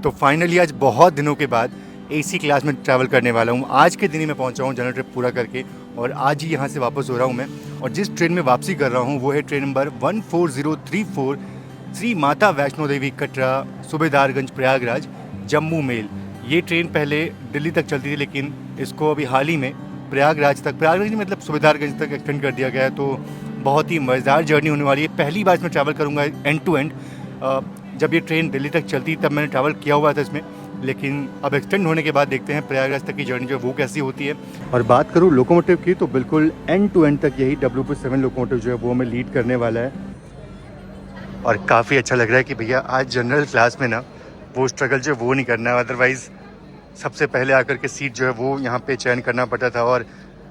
तो फाइनली आज बहुत दिनों के बाद एसी क्लास में ट्रैवल करने वाला हूँ। आज के दिन ही मैं पहुँचा हूँ जनरल ट्रिप पूरा करके और आज ही यहाँ से वापस हो रहा हूँ मैं। और जिस ट्रेन में वापसी कर रहा हूँ वो है train number 14034 Shri Mata Vaishno Devi Katra Subedarganj Prayagraj Jammu mail. ये ट्रेन पहले दिल्ली तक चलती थी लेकिन इसको अभी हाल ही में प्रयागराज नहीं मतलब सूबेदारगंज तक एक्सटेंड कर दिया गया है। तो बहुत ही मज़ेदार जर्नी होने वाली है। पहली बार इसमें ट्रैवल करूँगा एंड टू एंड। जब ये ट्रेन दिल्ली तक चलती तब मैंने ट्रैवल किया हुआ था इसमें, लेकिन अब एक्सटेंड होने के बाद देखते हैं प्रयागराज तक की जर्नी जो है वो कैसी होती है। और बात करूँ लोकोमोटिव की तो बिल्कुल एंड टू एंड तक यही WP7 लोकोमोटिव जो है वो हमें लीड करने वाला है। और काफ़ी अच्छा लग रहा है कि भैया आज जनरल क्लास में ना वो स्ट्रगल जो है वो नहीं करना है। अदरवाइज़ सबसे पहले आकर के सीट जो है वो यहाँ पे चयन करना पड़ता था और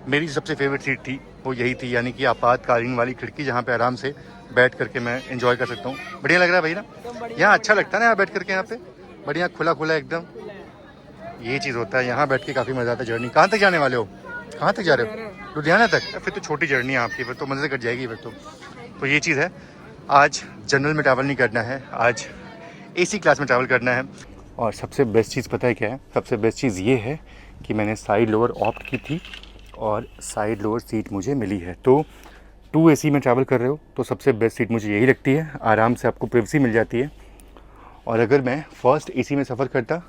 मेरी सबसे फेवरेट सीट थी वो यही थी, यानी कि आपातकालीन वाली खिड़की जहाँ पे आराम से बैठ करके मैं एंजॉय कर सकता हूँ। बढ़िया लग रहा है भाई ना, यहाँ अच्छा लगता है ना यहाँ बैठ करके, यहाँ पे बढ़िया खुला खुला एकदम ये चीज़ होता है। यहाँ बैठ के काफ़ी मज़ा आता है। जर्नी कहाँ तक जाने वाले हो, कहाँ तक जा रहे हो? लुधियाना तक? फिर तो छोटी जर्नी है आपकी, फिर तो मज़े कट जाएगी फिर तो ये चीज़ है। आज जनरल में ट्रैवल नहीं करना है, आज AC क्लास में ट्रैवल करना है। और सबसे बेस्ट चीज़ पता है क्या है? सबसे बेस्ट चीज़ ये है कि मैंने साइड लोअर ऑप्ट की थी और साइड लोअर सीट मुझे मिली है। तो 2 AC में ट्रैवल कर रहे हो तो सबसे बेस्ट सीट मुझे यही लगती है, आराम से आपको प्राइवेसी मिल जाती है। और अगर मैं फर्स्ट AC में सफ़र करता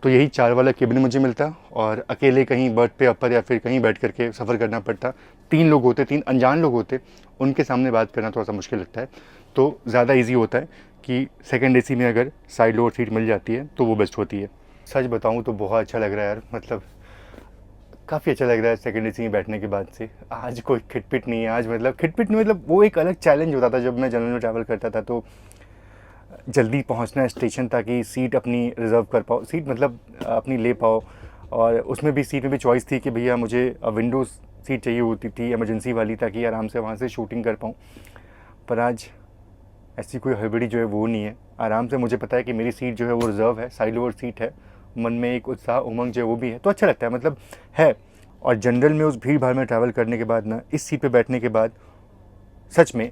तो यही 4 वाला केबिन मुझे मिलता और अकेले कहीं बर्थ पे अपर या फिर कहीं बैठ करके सफ़र करना पड़ता। 3 लोग होते, 3 अनजान लोग होते, उनके सामने बात करना थोड़ा सा मुश्किल लगता है। तो ज़्यादा ईजी होता है कि सेकंड AC में अगर साइड लोअर सीट मिल जाती है तो वो बेस्ट होती है। सच बताऊँ तो बहुत अच्छा लग रहा है यार, मतलब काफ़ी अच्छा लग रहा है सेकंड AC में बैठने के बाद से। आज कोई खिटपिट नहीं है, आज मतलब खिटपिट नहीं, मतलब वो एक अलग चैलेंज होता था जब मैं जनरल में ट्रैवल करता था। तो जल्दी पहुंचना है स्टेशन ताकि सीट अपनी रिज़र्व कर पाओ, सीट मतलब अपनी ले पाओ। और उसमें भी सीट में भी चॉइस थी कि भैया मुझे विंडो सीट चाहिए होती थी इमरजेंसी वाली, ताकि आराम से वहाँ से शूटिंग कर पाऊँ। पर आज ऐसी कोई हड़बड़ी जो है वो नहीं है। आराम से मुझे पता है कि मेरी सीट जो है वो रिज़र्व है, साइड लोअर सीट है। मन में एक उत्साह उमंग जो है वो भी है, तो अच्छा लगता है, मतलब है। और जनरल में उस भीड़ भाड़ में ट्रैवल करने के बाद ना इस सीट पे बैठने के बाद सच में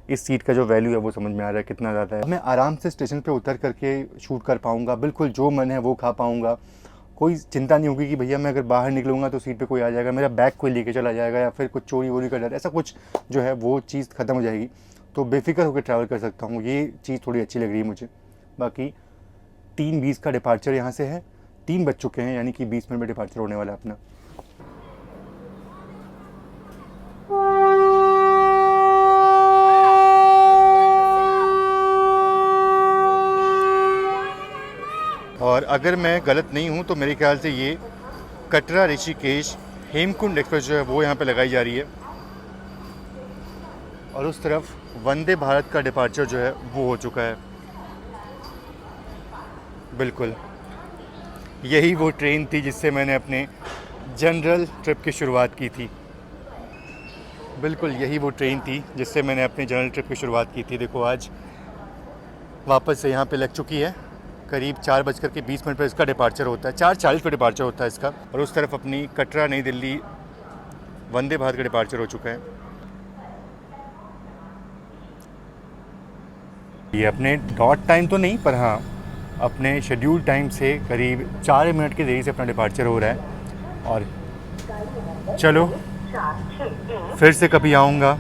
इस सीट का जो वैल्यू है वो समझ में आ रहा है कितना ज़्यादा है। मैं आराम से स्टेशन पे उतर करके शूट कर पाऊँगा, बिल्कुल जो मन है वो खा पाऊँगा। कोई चिंता नहीं होगी कि भैया मैं अगर बाहर निकलूँगा तो सीट पे कोई आ जाएगा, मेरा बैग कोई लेके चला जाएगा या फिर कुछ चोरी वोरी कर जाएगा, ऐसा कुछ जो है वो चीज़ ख़त्म हो जाएगी। तो बेफिक्र होकर ट्रैवल कर सकता हूँ, ये चीज़ थोड़ी अच्छी लग रही है मुझे। बाकी 3:20 का डिपार्चर यहाँ से है, 3 बज चुके हैं, यानी कि 20 मिनट में डिपार्चर होने वाला है अपना। और अगर मैं गलत नहीं हूँ तो मेरे ख्याल से ये कटरा ऋषिकेश हेमकुंड एक्सप्रेस जो है वो यहाँ पे लगाई जा रही है और उस तरफ वंदे भारत का डिपार्चर जो है वो हो चुका है। बिल्कुल यही वो ट्रेन थी जिससे मैंने अपने जनरल ट्रिप की शुरुआत की थी। बिल्कुल यही वो ट्रेन थी जिससे मैंने अपने जनरल ट्रिप की शुरुआत की थी। देखो आज वापस से यहाँ पे लग चुकी है। करीब 4:20 पर इसका डिपार्चर होता है, 4:40 पर डिपार्चर होता है इसका। और उस तरफ अपनी कटरा नई दिल्ली वंदे भारत का डिपार्चर हो चुका है। ये अपने डॉट टाइम तो नहीं, पर हाँ अपने शेड्यूल टाइम से करीब 4 मिनट की देरी से अपना डिपार्चर हो रहा है। और चलो फिर से कभी आऊँगा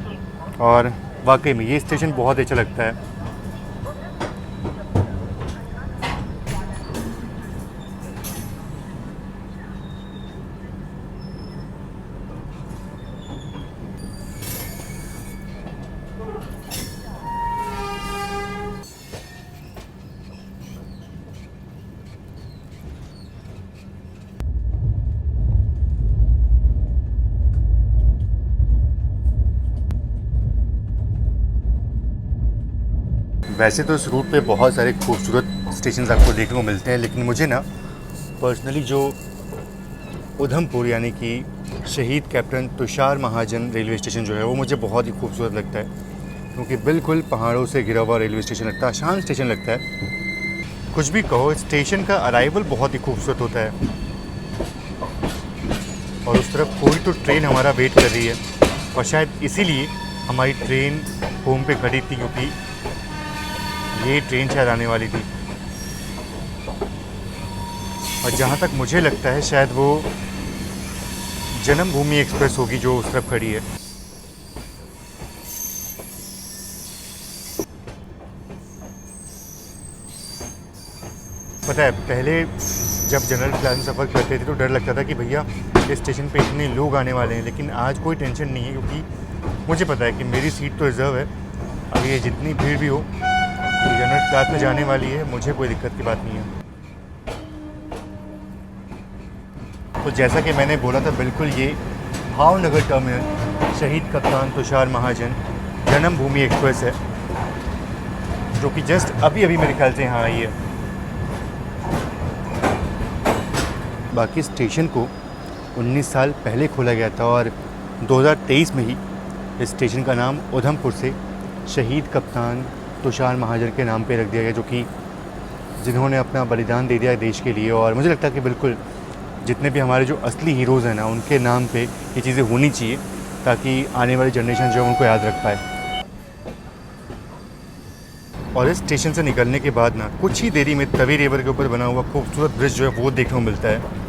और वाकई में ये स्टेशन बहुत अच्छा लगता है। वैसे तो इस रूट पे बहुत सारे खूबसूरत स्टेशन आपको देखने को मिलते हैं, लेकिन मुझे ना पर्सनली जो उधमपुर यानी कि शहीद कैप्टन तुषार महाजन रेलवे स्टेशन जो है वो मुझे बहुत ही खूबसूरत लगता है, क्योंकि बिल्कुल पहाड़ों से घिरा हुआ रेलवे स्टेशन लगता है, शांत स्टेशन लगता है। कुछ भी कहो, स्टेशन का अराइवल बहुत ही खूबसूरत होता है। और उस तरफ कोई तो ट्रेन हमारा वेट कर रही है और शायद इसीलिए हमारी ट्रेन होम पे खड़ी थी, क्योंकि ये ट्रेन शायद आने वाली थी। और जहाँ तक मुझे लगता है शायद वो जन्मभूमि एक्सप्रेस होगी जो उस तरफ खड़ी है। पता है पहले जब जनरल क्लास में सफ़र करते थे तो डर लगता था कि भैया इस स्टेशन पे इतने लोग आने वाले हैं, लेकिन आज कोई टेंशन नहीं है क्योंकि मुझे पता है कि मेरी सीट तो रिज़र्व है। अब ये जितनी भीड़ भी हो तो जनरल क्लास में जाने वाली है, मुझे कोई दिक्कत की बात नहीं है। तो जैसा कि मैंने बोला था बिल्कुल ये भावनगर टर्मिनल शहीद कप्तान तुषार महाजन जन्मभूमि एक्सप्रेस है जो कि जस्ट अभी अभी मेरे ख्याल से यहाँ आई है। बाकी स्टेशन को 19 साल पहले खोला गया था और 2023 में ही इस स्टेशन का नाम उधमपुर से शहीद कप्तान तुषार महाजन के नाम पे रख दिया गया, जो कि जिन्होंने अपना बलिदान दे दिया देश के लिए। और मुझे लगता है कि बिल्कुल जितने भी हमारे जो असली हीरोज़ हैं ना, उनके नाम पे ये चीज़ें होनी चाहिए ताकि आने वाली जनरेशन जो है उनको याद रख पाए। और इस स्टेशन से निकलने के बाद ना कुछ ही देरी में तवी रिवर के ऊपर बना हुआ खूबसूरत ब्रिज जो है वो देखने को मिलता है।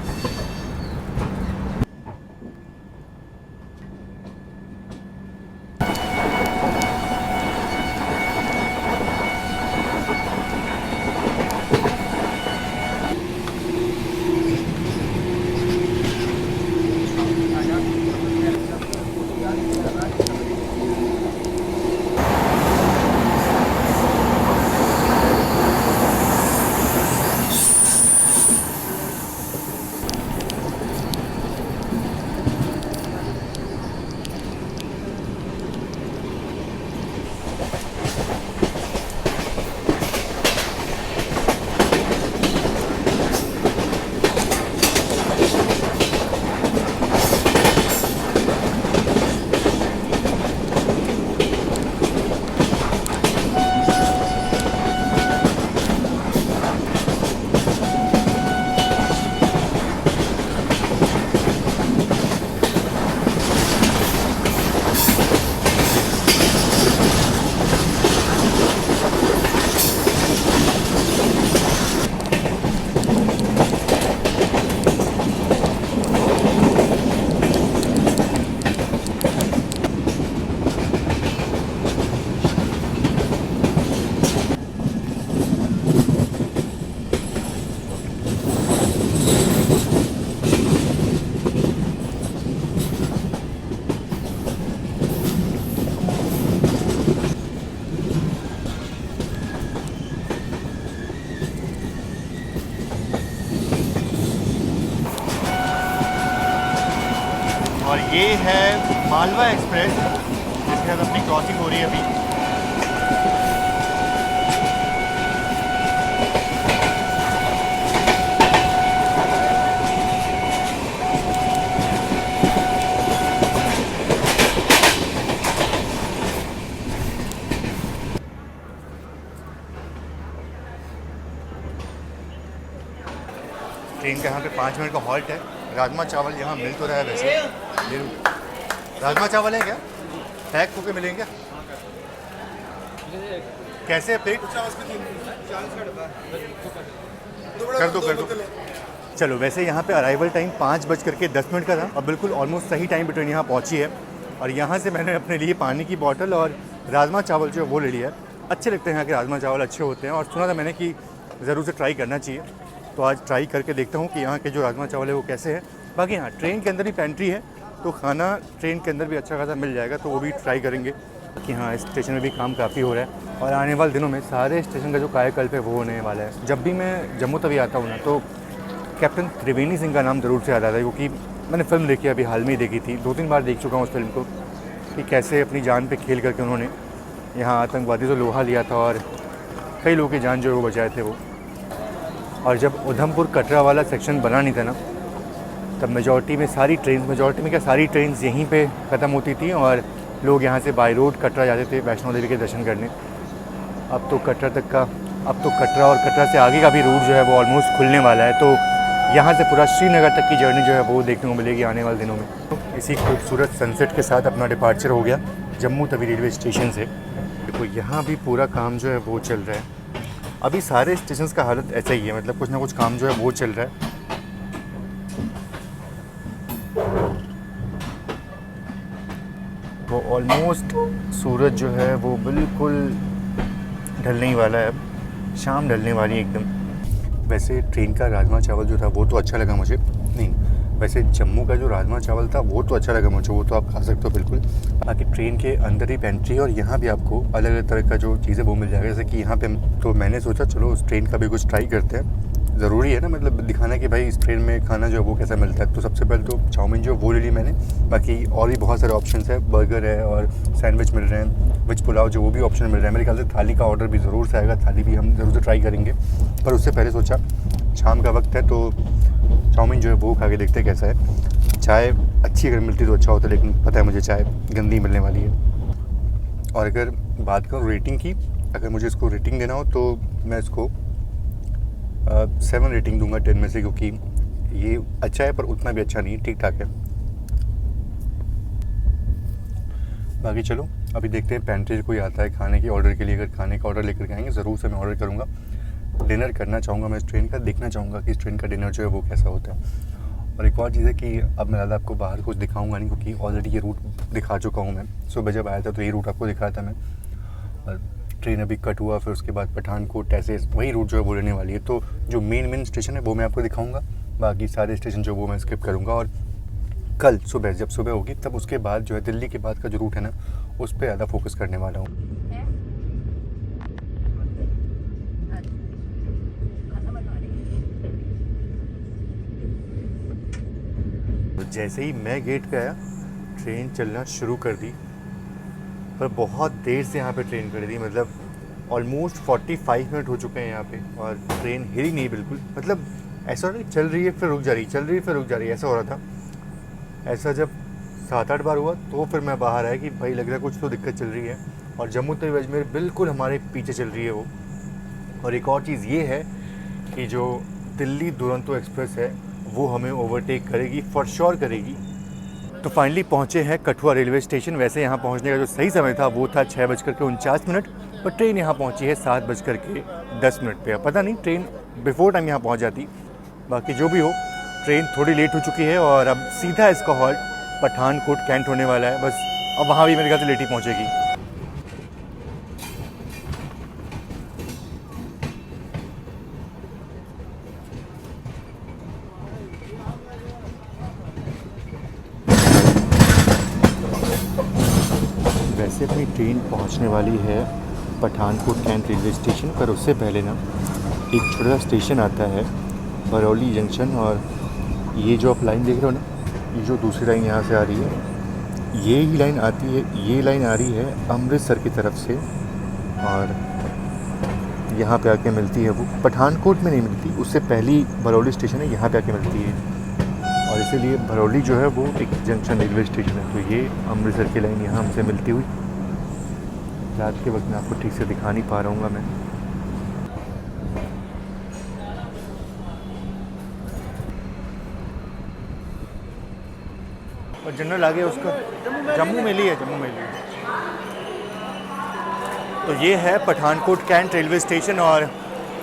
और ये है मालवा एक्सप्रेस जिसके साथ अपनी क्रॉसिंग हो रही है अभी। ट्रेन का यहाँ पे 5 मिनट का हॉल्ट है। राजमा चावल यहाँ मिल तो रहा है वैसे। ये राजमा चावल है क्या? पैक होके मिलेंगे क्या? कैसे है प्लेट? कर दो। चलो वैसे यहाँ पे अराइवल टाइम 5:10 का था और बिल्कुल ऑलमोस्ट सही टाइम पे ट्रेन यहाँ पहुँची है। और यहाँ से मैंने अपने लिए पानी की बॉटल और राजमा चावल जो है वो ले लिया है। अच्छे लगते हैं यहाँ के राजमा चावल, अच्छे होते हैं और सुना था मैंने कि ज़रूर से ट्राई करना चाहिए। तो आज ट्राई करके देखता हूँ कि यहाँ के जो राजमा चावल है वो कैसे है। बाकी हाँ, ट्रेन के अंदर भी पेंट्री है तो खाना ट्रेन के अंदर भी अच्छा खासा मिल जाएगा, तो वो भी ट्राई करेंगे। कि हाँ, इस स्टेशन में भी काम काफ़ी हो रहा है और आने वाले दिनों में सारे स्टेशन का जो कायाकल्प है वो होने वाला है। जब भी मैं जम्मू तवी आता हूँ ना तो कैप्टन त्रिवेणी सिंह का नाम ज़रूर से याद आता है, क्योंकि मैंने फ़िल्म देखी, अभी हाल में ही देखी थी, 2-3 बार देख चुका हूँ उस फिल्म को, कि कैसे अपनी जान पे खेल करके उन्होंने यहाँ आतंकवादी से लोहा लिया था और कई लोगों की जान जो है वो बचाए थे वो। और जब उधमपुर कटरा वाला सेक्शन बना नहीं था ना, तब मेजॉरिटी में सारी ट्रेन्स यहीं पे ख़त्म होती थी और लोग यहाँ से बाय रोड कटरा जाते थे वैष्णो देवी के दर्शन करने। अब तो कटरा और कटरा से आगे का भी रूट जो है वो ऑलमोस्ट खुलने वाला है, तो यहाँ से पूरा श्रीनगर तक की जर्नी जो है वो देखने को मिलेगी आने वाले दिनों में। तो इसी खूबसूरत सनसेट के साथ अपना डिपार्चर हो गया जम्मू तवी रेलवे स्टेशन से। देखो यहाँ भी पूरा काम जो है वो चल रहा है। अभी सारे स्टेशन का हालत ऐसा ही है, मतलब कुछ ना कुछ काम जो है वो चल रहा है। तो ऑलमोस्ट सूरज जो है वो बिल्कुल ढलने ही वाला है, अब शाम ढलने वाली है एकदम। वैसे ट्रेन का राजमा चावल जो था वो तो अच्छा लगा मुझे, नहीं वैसे जम्मू का जो राजमा चावल था वो तो अच्छा लगा मुझे, वो तो आप खा सकते हो बिल्कुल। बाकी ट्रेन के अंदर ही पेंट्री है और यहाँ भी आपको अलग अलग तरह का जो चीज़ें वो मिल जाएगा, जैसे कि यहाँ पे तो मैंने सोचा चलो उस ट्रेन का भी कुछ ट्राई करते हैं, ज़रूरी है ना, मतलब दिखाना कि भाई इस ट्रेन में खाना जो है वो कैसा मिलता है। तो सबसे पहले तो चाउमीन जो वो ले ली मैंने, बाकी और भी बहुत सारे ऑप्शंस है, बर्गर है और सैंडविच मिल रहे हैं, वेज पुलाव जो वो भी ऑप्शन मिल रहा है। मेरे ख्याल से थाली का ऑर्डर भी ज़रूर से आएगा, थाली भी हम ज़रूर से ट्राई करेंगे। पर उससे पहले सोचा शाम का वक्त है तो चाउमीन जो है वो खा के देखते हैं कैसा है। चाय अच्छी अगर मिलती तो अच्छा होता, लेकिन पता है मुझे चाय गंदी मिलने वाली है। और अगर बात करूँ रेटिंग की, अगर मुझे इसको रेटिंग देना हो तो मैं इसको 7 रेटिंग दूंगा 10 में से, क्योंकि ये अच्छा है पर उतना भी अच्छा नहीं है, ठीक ठाक है। बाकी चलो अभी देखते हैं पेंट्री कोई आता है खाने के ऑर्डर के लिए। अगर खाने का ऑर्डर लेकर के आएंगे ज़रूर से मैं ऑर्डर करूँगा। डिनर करना चाहूँगा मैं इस ट्रेन का, देखना चाहूँगा कि इस ट्रेन का डिनर जो है वो कैसा होता है। और एक और चीज़ है कि अब मैं ज़्यादा आपको बाहर कुछ दिखाऊँगा नहीं, क्योंकि ऑलरेडी ये रूट दिखा चुका हूँ मैं। सुबह जब आया था तो ये रूट आपको दिखाया था मैं, और ट्रेन अभी कट हुआ, फिर उसके बाद पठानकोट, ऐसे वही रूट जो है वो लेने वाली है। तो जो मेन स्टेशन है वो मैं आपको दिखाऊंगा, बाकी सारे स्टेशन जो वो मैं स्किप करूँगा। और कल सुबह जब सुबह होगी तब उसके बाद जो है दिल्ली के बाद का जो रूट है ना उस पर ज़्यादा फोकस करने वाला हूँ। तो जैसे ही मैं गेट पे आया ट्रेन चलना शुरू कर दी, पर बहुत देर से यहाँ पे ट्रेन खड़ी थी, मतलब ऑलमोस्ट 45 मिनट हो चुके हैं यहाँ पे और ट्रेन हिली नहीं बिल्कुल। मतलब ऐसा हो रहा है चल रही है फिर रुक जा रही, चल रही है फिर रुक जा रही है, ऐसा हो रहा था। ऐसा जब 7-8 बार हुआ तो फिर मैं बाहर आया कि भाई लग रहा है कुछ तो दिक्कत चल रही है। और जम्मू तवी अजमेर बिल्कुल हमारे पीछे चल रही है वो। और एक और चीज़ ये है कि जो दिल्ली दुरंतो एक्सप्रेस है वो हमें ओवरटेक करेगी, फॉर श्योर करेगी। तो फाइनली पहुँचे हैं कठुआ रेलवे स्टेशन। वैसे यहाँ पहुँचने का जो सही समय था वो था 6:49, पर ट्रेन यहाँ पहुँची है 7:10 पे। अब पता नहीं ट्रेन बिफोर टाइम यहाँ पहुँच जाती, बाकी जो भी हो ट्रेन थोड़ी लेट हो चुकी है और अब सीधा इसका हॉल्ट पठानकोट कैंट होने वाला है बस। अब वहाँ भी मेरे ख्याल से लेट ही पहुँचेगी। वैसे अपनी ट्रेन पहुंचने वाली है पठानकोट कैंट रेलवे स्टेशन, पर उससे पहले ना एक छोटा स्टेशन आता है बरौली जंक्शन। और ये जो आप लाइन देख रहे हो ना, ये जो दूसरी लाइन यहाँ से आ रही है, ये ही लाइन आती है, ये लाइन आ रही है अमृतसर की तरफ से और यहाँ पे आके मिलती है। वो पठानकोट में नहीं मिलती, उससे पहली बरौली स्टेशन है, यहाँ पे आके मिलती है। और इसीलिए भरौली जो है वो एक जंक्शन रेलवे स्टेशन है। तो ये अमृतसर की लाइन यहाँ हमसे मिलती हुई, रात के वक्त में आपको ठीक से दिखा नहीं पा रहा हूँ मैं। और जनरल आगे उसका जम्मू में ली है, जम्मू में ली है। तो ये है पठानकोट कैंट रेलवे स्टेशन और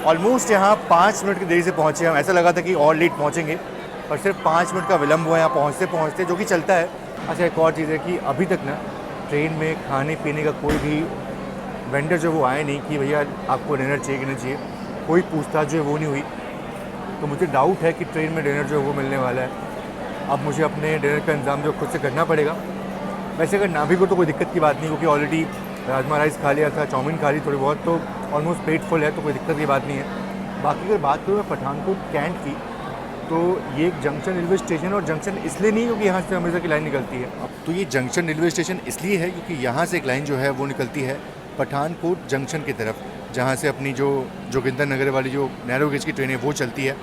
ऑलमोस्ट यहाँ 5 मिनट की देरी से पहुँचे हम। ऐसा लगा था कि और लेट पहुँचेंगे, और सिर्फ 5 मिनट का विलम्ब हुआ यहाँ पहुँचते, जो कि चलता है। अच्छा एक और चीज़ है कि अभी तक ना ट्रेन में खाने पीने का कोई भी वेंडर जो वो आए नहीं कि भैया आपको डिनर चाहिए कि नहीं चाहिए, कोई पूछताछ जो है वो नहीं हुई। तो मुझे डाउट है कि ट्रेन में डिनर जो है वो मिलने वाला है। अब मुझे अपने डिनर का इंतज़ाम जो खुद से करना पड़ेगा। वैसे अगर ना भी हो तो कोई दिक्कत की बात नहीं, क्योंकि ऑलरेडी राजमा राइस खा लिया था, चाउमीन खा ली थोड़ी बहुत, तो ऑलमोस्ट पेट फुल है, तो कोई दिक्कत की बात नहीं है। बाकी अगर बात करूँ मैं पठानकोट कैंट की, तो ये एक जंक्शन रेलवे स्टेशन है। और जंक्शन इसलिए नहीं क्योंकि यहाँ से अमृतसर की लाइन निकलती है। अब तो ये जंक्शन रेलवे स्टेशन इसलिए है क्योंकि यहाँ से एक लाइन जो है वो निकलती है पठानकोट जंक्शन की तरफ, जहाँ से अपनी जो जोगिंदर नगर वाली जो नैरो गेज की ट्रेन है वो चलती है।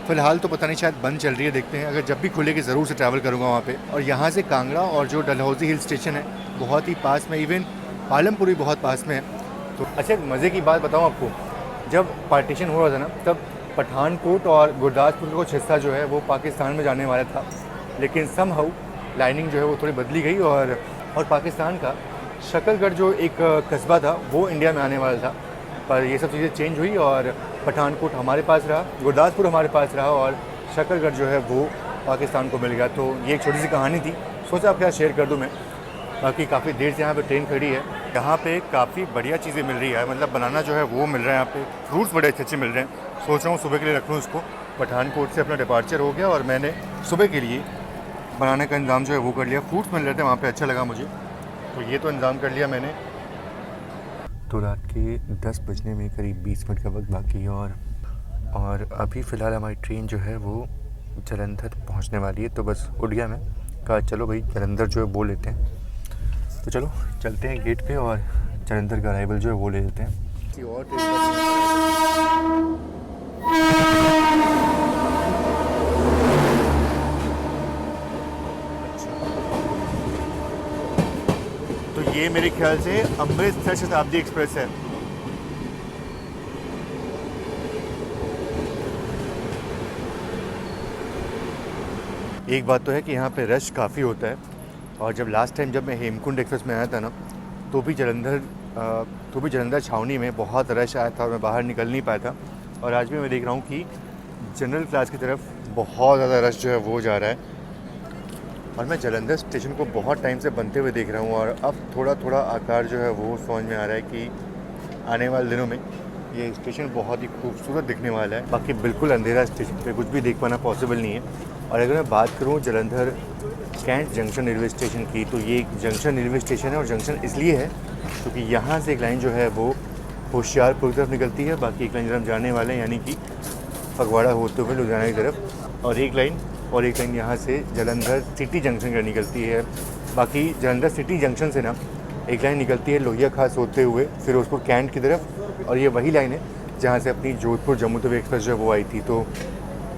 फ़िलहाल तो पता नहीं, शायद बंद चल रही है, देखते हैं। अगर जब भी खुलेगी ज़रूर से ट्रैवल करूँगा वहाँ पे। और यहाँ से कांगड़ा और जो डलहौजी हिल स्टेशन है बहुत ही पास में, इवन पालमपुर भी बहुत पास में है। तो अच्छा मज़े की बात बताऊँ आपको, जब पार्टीशन हो रहा था ना तब पठानकोट और गुरदासपुर का कुछ हिस्सा जो है वो पाकिस्तान में जाने वाला था, लेकिन समहाउ लाइनिंग जो है वो थोड़ी बदली गई और पाकिस्तान का शकरगढ़ जो एक कस्बा था वो इंडिया में आने वाला था। पर ये सब चीज़ें चेंज हुई और पठानकोट हमारे पास रहा, गुरदासपुर हमारे पास रहा और शकरगढ़ जो है वो पाकिस्तान को मिल गया। तो ये एक छोटी सी कहानी थी, सोचा आपके साथ शेयर कर दूं मैं। बाकी काफ़ी देर से यहाँ पे ट्रेन खड़ी है। यहाँ पे काफ़ी बढ़िया चीज़ें मिल रही है, मतलब बनाना जो है वो मिल रहा है यहाँ पे। फ्रूट्स बड़े अच्छे अच्छे मिल रहे हैं। सोच रहा हूँ सुबह के लिए रख लूँ इसको। पठानकोट से अपना डिपार्चर हो गया और मैंने सुबह के लिए बनाने का इंतज़ाम जो है वो कर लिया। फ्रूट्स मिल रहे थे वहाँ पे, अच्छा लगा मुझे, तो ये तो इंतज़ाम कर लिया मैंने। तो रात के 10 बजने में करीब 20 मिनट का वक्त बाकी है और अभी फ़िलहाल हमारी ट्रेन जो है वो जालंधर पहुंचने वाली है। तो बस उठ गया मैं, कहा चलो भाई जालंधर जो है वो लेते हैं। तो चलो चलते हैं गेट पे और जालंधर का अराइवल जो है वो ले लेते हैं। और तो ये मेरे ख्याल से अमृतसर शताब्दी एक्सप्रेस है। एक बात तो है कि यहाँ पे रश काफ़ी होता है, और जब लास्ट टाइम जब मैं हेमकुंड एक्सप्रेस में आया था ना, तो भी जालंधर छावनी में बहुत रश आया था और मैं बाहर निकल नहीं पाया था। और आज भी मैं देख रहा हूँ कि जनरल क्लास की तरफ बहुत ज़्यादा रश जो है वो जा रहा है। और मैं जालंधर स्टेशन को बहुत टाइम से बनते हुए देख रहा हूँ, और अब थोड़ा थोड़ा आकार जो है वो समझ में आ रहा है कि आने वाले दिनों में ये स्टेशन बहुत ही खूबसूरत दिखने वाला है। बाकी बिल्कुल अंधेरा स्टेशन पे कुछ भी देख पाना पॉसिबल नहीं है। और अगर मैं बात करूँ Jalandhar cantt junction railway station की, तो ये एक जंक्शन रेलवे स्टेशन है, और जंक्शन इसलिए है क्योंकि यहाँ से एक लाइन जो है वो होशियारपुर की तरफ निकलती है, बाकी एक लाइन जब हम जाने वाले हैं यानी कि फगवाड़ा होते हुए लुधियाना की तरफ, और एक लाइन यहाँ से जालंधर सिटी जंक्शन का निकलती है। बाकी जालंधर सिटी जंक्शन से ना एक लाइन निकलती है लोहिया खास होते हुए फिरोजपुर कैंट की तरफ, और ये वही लाइन है जहाँ से अपनी जोधपुर जम्मू तवी एक्सप्रेस जो है वो आई थी। तो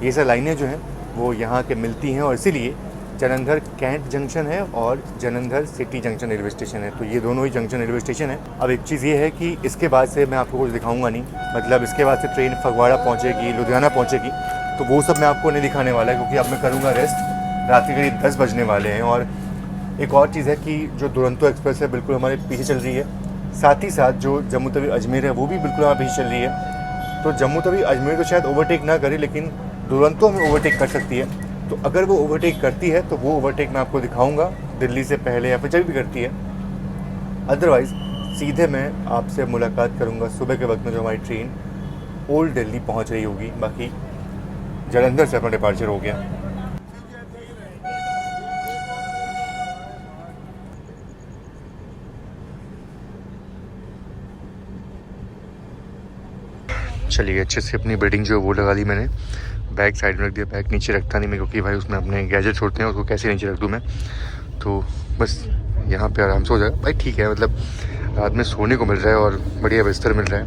ये सब लाइनें जो हैं वो यहाँ के मिलती हैं, और इसीलिए जालंधर कैंट जंक्शन है और Jalandhar city junction railway station है। तो ये दोनों ही जंक्शन रेलवे स्टेशन है। अब एक चीज़ ये है कि इसके बाद से मैं आपको कुछ दिखाऊंगा नहीं, मतलब इसके बाद से ट्रेन फगवाड़ा पहुँचेगी, लुधियाना पहुँचेगी, तो वो सब मैं आपको नहीं दिखाने वाला है, क्योंकि अब मैं करूँगा रेस्ट। रात के करीब 10 बजने वाले हैं। और एक और चीज़ है कि जो दुरंतो एक्सप्रेस है बिल्कुल हमारे पीछे चल रही है, साथ ही साथ जो जम्मू तवी अजमेर है वो भी बिल्कुल हमारे पीछे चल रही है। तो जम्मू तवी अजमेर तो शायद ओवरटेक ना करे, लेकिन दुरंतो हमें ओवरटेक कर सकती है। तो अगर वो ओवरटेक करती है तो वो ओवरटेक मैं आपको दिखाऊंगा दिल्ली से पहले या फिर जब भी करती है। अदरवाइज़ सीधे मैं आपसे मुलाकात करूंगा सुबह के वक्त में, जो हमारी ट्रेन ओल्ड दिल्ली पहुंच रही होगी। बाकी जालंधर से अपना डिपार्चर हो गया। चलिए अच्छे से अपनी बेडिंग जो है वो लगा ली मैंने, बैग साइड में रख दिया। बैग नीचे रखता नहीं मैं, क्योंकि भाई उसमें अपने गैजेट्स होते हैं, उसको कैसे नीचे रख दूँ मैं। तो बस यहाँ पे आराम से हो जाएगा भाई, ठीक है। मतलब रात में सोने को मिल रहा है और बढ़िया बिस्तर मिल रहा है,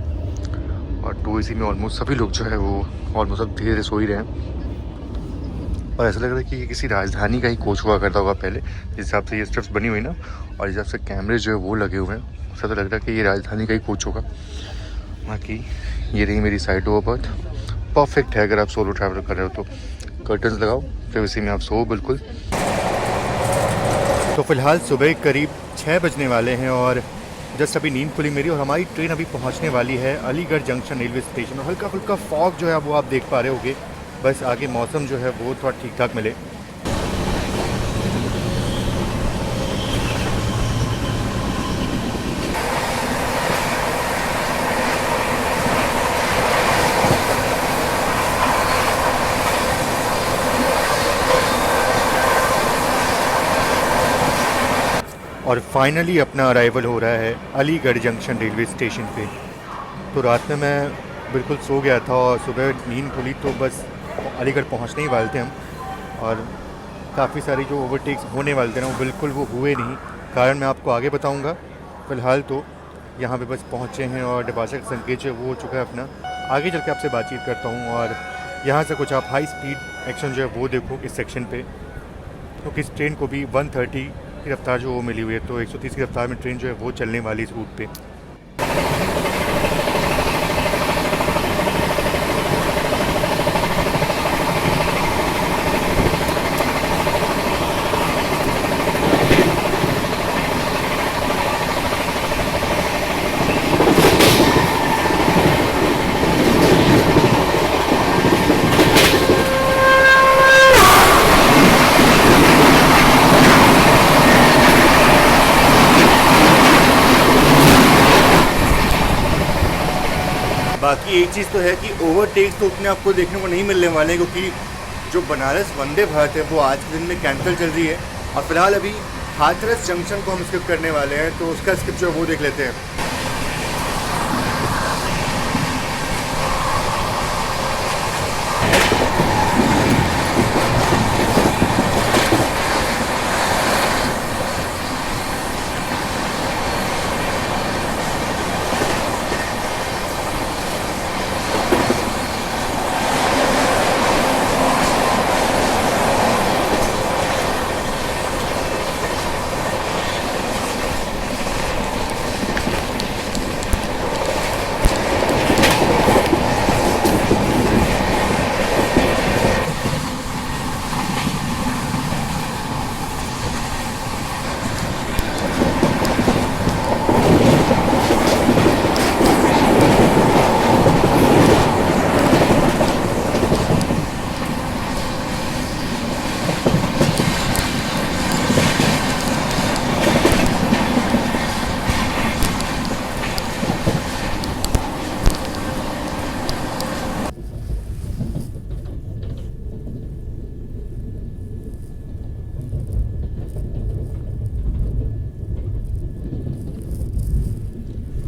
और 2 AC में ऑलमोस्ट सभी लोग जो है वो ऑलमोस्ट अब धीरे धीरे सो ही रहे हैं। और ऐसा लग रहा है कि ये किसी राजधानी का ही कोच हुआ करता होगा पहले, जिस हिसाब से ये स्ट्रिप्स बनी हुई ना, और जिस हिसाब से कैमरे जो है वो लगे हुए हैं, ऐसा तो लग रहा है कि ये राजधानी का ही कोच होगा। बाकी ये रही मेरी साइड ओवर बर्थ, परफेक्ट है अगर आप सोलो ट्रैवल कर रहे हो तो। कर्टन्स लगाओ, फिर उसी में आप सो बिल्कुल। तो फिलहाल सुबह करीब 6 बजने वाले हैं, और जस्ट अभी नींद खुली मेरी, और हमारी ट्रेन अभी पहुंचने वाली है अलीगढ़ जंक्शन रेलवे स्टेशन। हल्का फुल्का फॉग जो है वो आप देख पा रहे होगे, बस आगे मौसम जो है वो थोड़ा ठीक ठाक मिले। और फाइनली अपना अराइवल हो रहा है अलीगढ़ जंक्शन रेलवे स्टेशन पे। तो रात में मैं बिल्कुल सो गया था और सुबह नींद खुली तो बस अलीगढ़ पहुंचने ही वाले थे हम, और काफ़ी सारे जो ओवरटेक्स होने वाले थे ना वो बिल्कुल वो हुए नहीं। कारण मैं आपको आगे बताऊंगा। फ़िलहाल तो यहाँ पे बस पहुँचे हैं और डिपार्चर का संकेत जो वो हो चुका है अपना। आगे चल के आपसे बातचीत करता हूँ, और यहाँ से कुछ आप हाई स्पीड एक्शन जो है वो देखो इस सेक्शन पे, क्योंकि इस ट्रेन को भी 130 की रफ्तार जो वो मिली हुई है, तो 130 की रफ्तार में ट्रेन जो है वो चलने वाली इस रूट पे। बाकी एक चीज़ तो है कि ओवरटेक्स तो उतने आपको देखने को नहीं मिलने वाले, क्योंकि जो बनारस वंदे भारत है वो आज के दिन में कैंसिल चल रही है। और फिलहाल अभी हाथरस जंक्शन को हम स्किप करने वाले हैं, तो उसका स्किप जो है वो देख लेते हैं।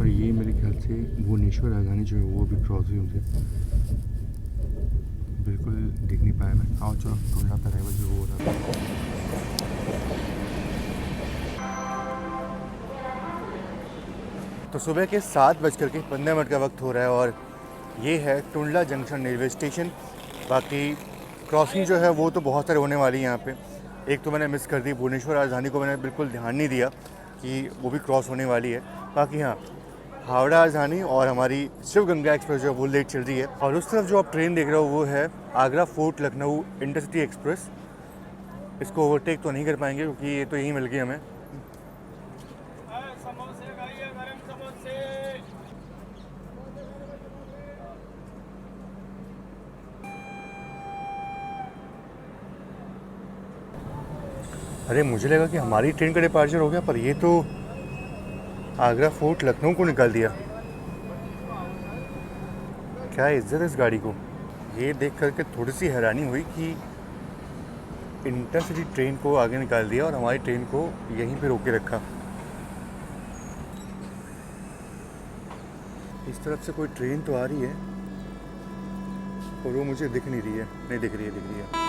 और ये मेरे ख्याल से भुवनेश्वर राजधानी जो है वो भी क्रॉस हुई हमसे, बिल्कुल देख नहीं पाया मैं। आओ चलो थोड़ा सा ड्राइवर जो हो रहा है। तो सुबह के 7:15 का वक्त हो रहा है और ये है टुंडला जंक्शन रेलवे स्टेशन। बाकी क्रॉसिंग जो है वो तो बहुत सारे होने वाली है यहाँ पे। एक तो मैंने मिस कर दी, भुवनेश्वर राजधानी को मैंने बिल्कुल ध्यान नहीं दिया कि वो भी क्रॉस होने वाली है। बाकी हाँ, हावड़ा राजधानी और हमारी शिव गंगा एक्सप्रेस जो है वो लेट चल रही है। और उस तरफ जो आप ट्रेन देख रहे हो वो है Agra fort Lucknow intercity express. इसको ओवरटेक तो नहीं कर पाएंगे क्योंकि ये तो यहीं मिल गई हमें। अरे मुझे लगा कि हमारी ट्रेन का डिपार्चर हो गया, पर ये तो आगरा फोर्ट लखनऊ को निकाल दिया। क्या इज्जत है इस गाड़ी को। ये देख करके थोड़ी सी हैरानी हुई कि इंटरसिटी ट्रेन को आगे निकाल दिया और हमारी ट्रेन को यहीं पे रोके रखा। इस तरफ से कोई ट्रेन तो आ रही है और वो मुझे दिख नहीं रही है। नहीं दिख रही है, दिख रही है।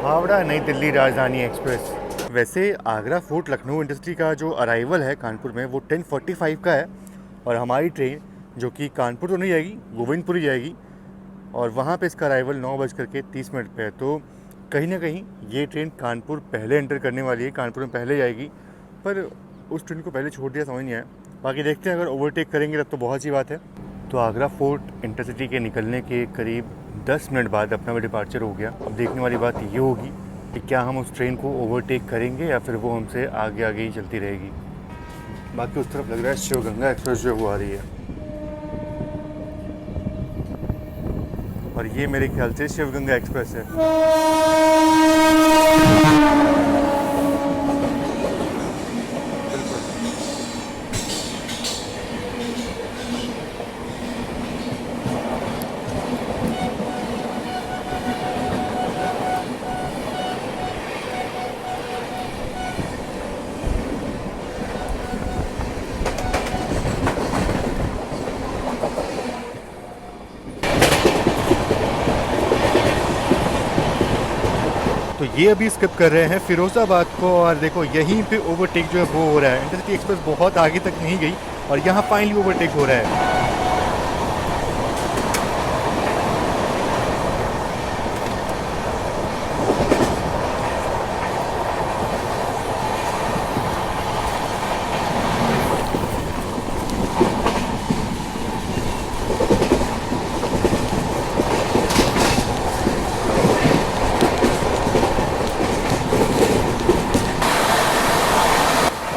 हावड़ा नई दिल्ली राजधानी एक्सप्रेस। वैसे आगरा फोर्ट लखनऊ इंटरसिटी का जो अराइवल है कानपुर में वो 10:45 का है और हमारी ट्रेन जो कि कानपुर तो नहीं जाएगी, गोविंदपुरी जाएगी और वहाँ पे इसका अराइवल 9:30 पे है। तो कहीं ना कहीं ये ट्रेन कानपुर पहले एंटर करने वाली है, कानपुर में पहले जाएगी, पर उस ट्रेन को पहले छोड़ दिया, समझ नहीं आया। बाकी देखते हैं, अगर ओवरटेक करेंगे तब तो बहुत सी बात है। तो आगरा फोर्ट इंटरसिटी के निकलने के करीब 10 मिनट बाद अपना भी डिपार्चर हो गया। अब देखने वाली बात ये होगी कि क्या हम उस ट्रेन को ओवरटेक करेंगे या फिर वो हमसे आगे आगे ही चलती रहेगी। बाकी उस तरफ लग रहा है शिव गंगा एक्सप्रेस जो है वो आ रही है और ये मेरे ख्याल से शिव गंगा एक्सप्रेस है। तो ये अभी स्किप कर रहे हैं फिरोज़ाबाद को और देखो यहीं पे ओवरटेक जो है वो हो रहा है। इंटरसिटी एक्सप्रेस बहुत आगे तक नहीं गई और यहाँ फाइनली ओवरटेक हो रहा है।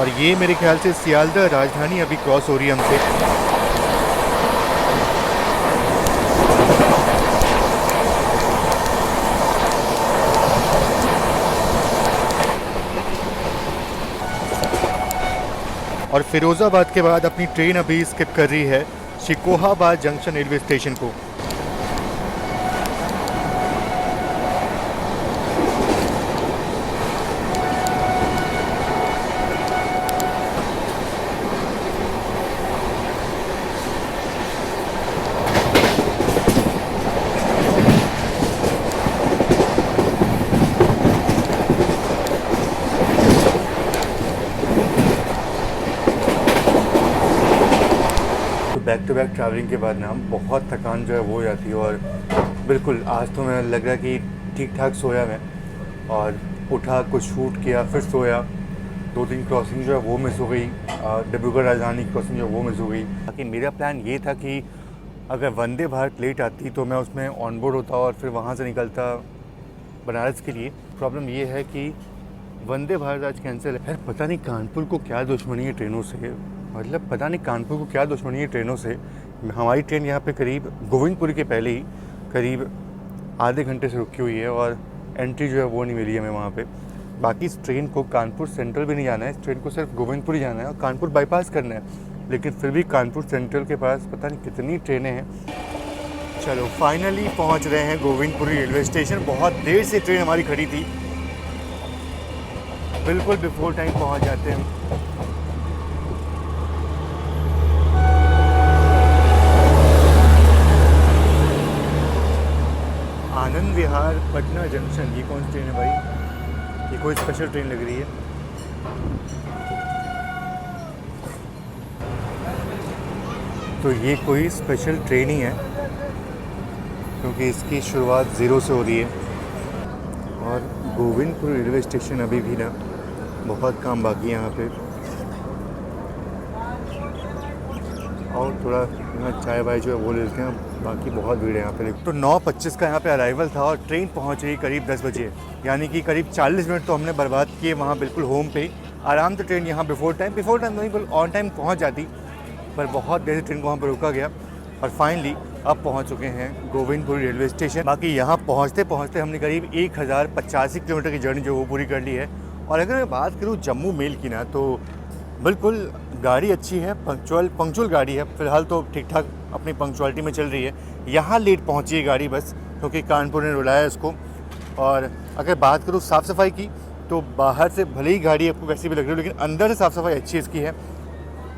और ये मेरे ख्याल से सियालदह राजधानी अभी क्रॉस हो रही है हमसे। और फिरोज़ाबाद के बाद अपनी ट्रेन अभी स्किप कर रही है शिकोहाबाद जंक्शन रेलवे स्टेशन को। बैक टू बैक ट्रैवलिंग के बाद ना बहुत थकान जो है वो हो जाती है। और बिल्कुल आज तो मैं लग रहा है कि ठीक ठाक सोया मैं, और उठा कुछ शूट किया फिर सोया। 2-3 क्रॉसिंग जो है वो मिस हो गई, डिब्रूगढ़ राजधानी क्रॉसिंग जो है वो मिस हो गई। बाकी मेरा प्लान ये था कि अगर वंदे भारत लेट आती तो मैं उसमें ऑन बोर्ड होता और फिर वहाँ से निकलता बनारस के लिए। प्रॉब्लम ये है कि वंदे भारत आज कैंसिल है। पता नहीं कानपुर को क्या दुश्मनी है ट्रेनों से, मतलब पता नहीं कानपुर को क्या दुश्मनी है ट्रेनों से। हमारी ट्रेन यहाँ पे करीब गोविंदपुरी के पहले ही करीब आधे घंटे से रुकी हुई है और एंट्री जो है वो नहीं मिली है हमें वहाँ पे। बाकी इस ट्रेन को कानपुर सेंट्रल भी नहीं जाना है, इस ट्रेन को सिर्फ गोविंदपुरी जाना है और कानपुर बाईपास करना है। लेकिन फिर भी कानपुर सेंट्रल के पास पता नहीं कितनी ट्रेनें हैं। चलो फाइनली पहुँच रहे हैं गोविंदपुरी रेलवे स्टेशन। बहुत देर से ट्रेन हमारी खड़ी थी, बिल्कुल बिफोर टाइम पहुँच जाते हैं हम। आनंद विहार पटना जंक्शन, ये कौन सी ट्रेन है भाई? ये कोई स्पेशल ट्रेन लग रही है। तो ये कोई स्पेशल ट्रेन ही है क्योंकि इसकी शुरुआत 0 से हो रही है। और गोविंदपुर रेलवे स्टेशन अभी भी ना बहुत काम बाकी है यहाँ पे। और थोड़ा यहाँ चाय वाय जो है वो लेते हैं, बाकी बहुत भीड़ है यहाँ पे। तो 9:25 का यहाँ पे अराइवल था और ट्रेन पहुँच गई करीब 10 बजे, यानी कि करीब 40 मिनट तो हमने बर्बाद किए वहाँ बिल्कुल होम पे ही। आराम से ट्रेन यहाँ बिफोर टाइम नहीं बिल्कुल ऑन टाइम पहुँच जाती, पर बहुत देर से ट्रेन को वहाँ पर रुका गया। और फाइनली अब पहुँच चुके हैं गोविंदपुर रेलवे स्टेशन। बाकी यहाँ पहुँचते पहुँचते हमने करीब 1085 किलोमीटर की जर्नी जो वो पूरी कर ली है। और अगर मैं बात करूँ जम्मू मेल की ना, तो बिल्कुल गाड़ी अच्छी है, पंक्चुअल गाड़ी है। फ़िलहाल तो ठीक ठाक अपनी पंक्चुअलिटी में चल रही है। यहाँ लेट पहुँची है गाड़ी बस क्योंकि कानपुर ने रुलाया इसको। और अगर बात करूँ साफ़ सफाई की, तो बाहर से भले ही गाड़ी आपको वैसी भी लग रही है, लेकिन अंदर से साफ़ सफाई अच्छी इसकी है।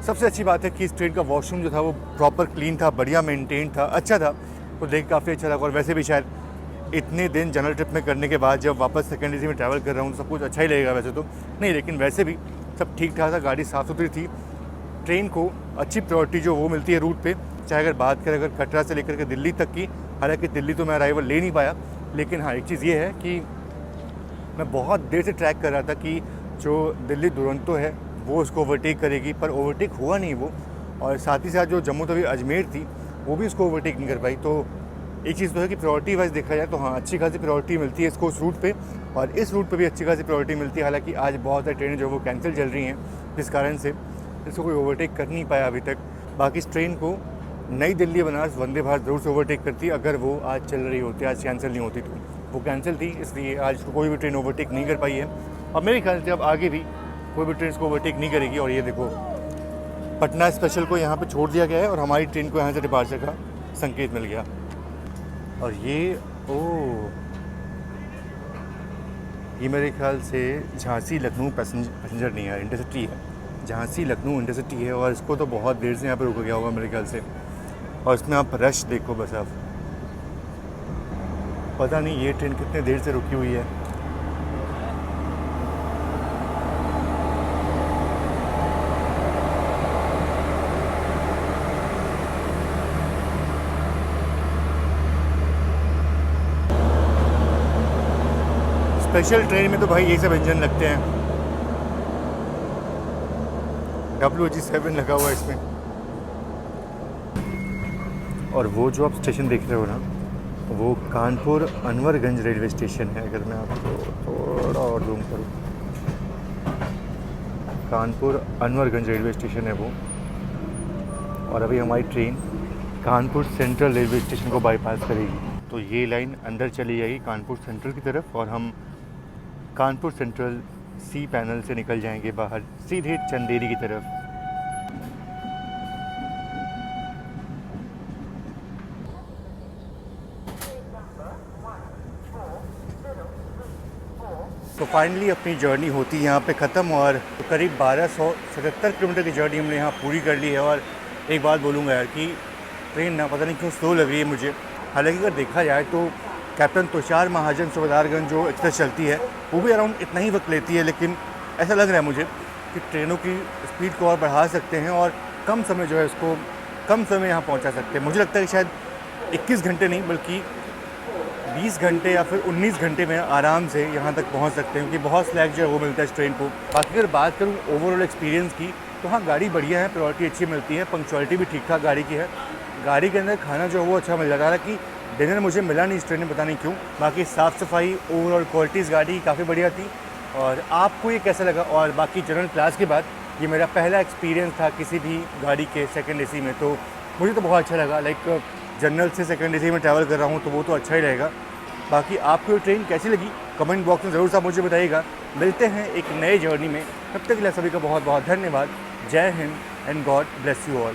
सबसे अच्छी बात है कि इस ट्रेन का वॉशरूम जो था वो प्रॉपर क्लीन था, बढ़िया मेंटेन था, अच्छा था। तो देख काफ़ी अच्छा लगा। और वैसे भी शायद इतने दिन जनरल ट्रिप में करने के बाद जब वापस सेकेंड एसी में ट्रैवल कर रहा हूँ तो सब कुछ अच्छा ही लगेगा वैसे तो नहीं, लेकिन वैसे भी सब ठीक ठाक था। गाड़ी साफ़ सुथरी थी। ट्रेन को अच्छी प्रायोरिटी जो वो मिलती है रूट पे, चाहे अगर बात करें अगर कटरा से लेकर के दिल्ली तक की। हालांकि दिल्ली तो मैं अराइवल ले नहीं पाया, लेकिन हाँ एक चीज़ ये है कि मैं बहुत देर से ट्रैक कर रहा था कि जो दिल्ली दुरंतो है वो उसको ओवरटेक करेगी, पर ओवरटेक हुआ नहीं वो। और साथ ही साथ जो जम्मू तवी अजमेर थी वो भी उसको ओवरटेक नहीं कर पाई। तो एक चीज़ तो है कि प्रायोरिटी वाइज देखा जाए तो हाँ अच्छी खासी प्रायोरिटी मिलती है इसको उस रूट पे, और इस रूट पे भी अच्छी खासी प्रायोरिटी मिलती है। हालांकि आज बहुत सारी ट्रेनें जो वो कैंसिल चल रही हैं, जिस कारण से इसको कोई ओवरटेक कर नहीं पाया अभी तक। बाकी इस ट्रेन को नई दिल्ली बनारस वंदे भारत ज़रूर से ओवरटेक करती अगर वो आज चल रही होती, आज कैंसिल नहीं होती। तो वो कैंसिल थी, इसलिए आज कोई भी ट्रेन ओवरटेक नहीं कर पाई है। और मेरे ख्याल से अब आगे भी कोई भी ट्रेन इसको ओवरटेक नहीं करेगी। और ये देखो पटना स्पेशल को यहाँ पे छोड़ दिया गया है और हमारी ट्रेन को यहाँ से डिपार्चर का संकेत मिल गया। और ये मेरे ख्याल से झांसी लखनऊ पैसेंजर नहीं है, इंटरसिटी है। झांसी लखनऊ इंटरसिटी है और इसको तो बहुत देर से यहाँ पे रुका गया होगा मेरे ख्याल से। और इसमें आप रश देखो बस आप, पता नहीं ये ट्रेन कितने देर से रुकी हुई है। स्पेशल ट्रेन में तो भाई ये सब इंजन लगते हैं। WG7 लगा हुआ है इसमें। और वो जो आप स्टेशन देख रहे हो ना, वो कानपुर अनवरगंज रेलवे स्टेशन है। अगर मैं आपको थोड़ा और जूम करूँ, कानपुर अनवरगंज रेलवे स्टेशन है वो, और अभी हमारी train Kanpur central railway station को बाईपास करेगी। तो ये लाइन अंदर चली जाएगी कानपुर सेंट्रल की तरफ और हम कानपुर सेंट्रल सी पैनल से निकल जाएंगे बाहर सीधे चंदेरी की तरफ। तो फाइनली अपनी जर्नी होती है यहाँ पे ख़त्म और करीब 1277 किलोमीटर की जर्नी हमने यहाँ पूरी कर ली है। और एक बात बोलूँगा यार कि ट्रेन ना पता नहीं क्यों स्लो लग रही है मुझे। हालांकि अगर देखा जाए तो कैप्टन तुषार महाजन सूबेदारगंज जो एक्सप्रेस चलती है वो भी अराउंड इतना ही वक्त लेती है, लेकिन ऐसा लग रहा है मुझे कि ट्रेनों की स्पीड को और बढ़ा सकते हैं और कम समय जो है इसको कम समय यहाँ पहुँचा सकते हैं। मुझे लगता है कि शायद 21 घंटे नहीं बल्कि 20 घंटे या फिर 19 घंटे में आराम से यहाँ तक पहुँच सकते हैं, क्योंकि बहुत स्लैक जो है वो मिलता है इस ट्रेन को। बाकी अगर बात करूँ ओवरऑल एक्सपीरियंस की तो हाँ, गाड़ी बढ़िया है, प्रायोरिटी अच्छी मिलती है, पंक्चुअलिटी भी ठीक ठाक गाड़ी की है। गाड़ी के अंदर खाना जो है वो अच्छा मिल जाता है। हालांकि डिनर मुझे मिला नहीं इस ट्रेन में, पता नहीं क्यों। बाकी साफ़ सफाई ओवरऑल क्वालिटी इस गाड़ी की काफ़ी बढ़िया थी। और आपको ये कैसा लगा? और बाकी जनरल क्लास के बाद ये मेरा पहला एक्सपीरियंस था किसी भी गाड़ी के सेकंड एसी में, तो मुझे तो बहुत अच्छा लगा। लाइक जनरल से सेकंड एसी में ट्रैवल कर रहा हूँ तो वो तो अच्छा ही रहेगा। बाकी आपको ये ट्रेन कैसी लगी कमेंट बॉक्स में ज़रूर सा मुझे बताइएगा। मिलते हैं एक नए जर्नी में, तब तक के लिए सभी का बहुत बहुत धन्यवाद। जय Hind and God bless you all.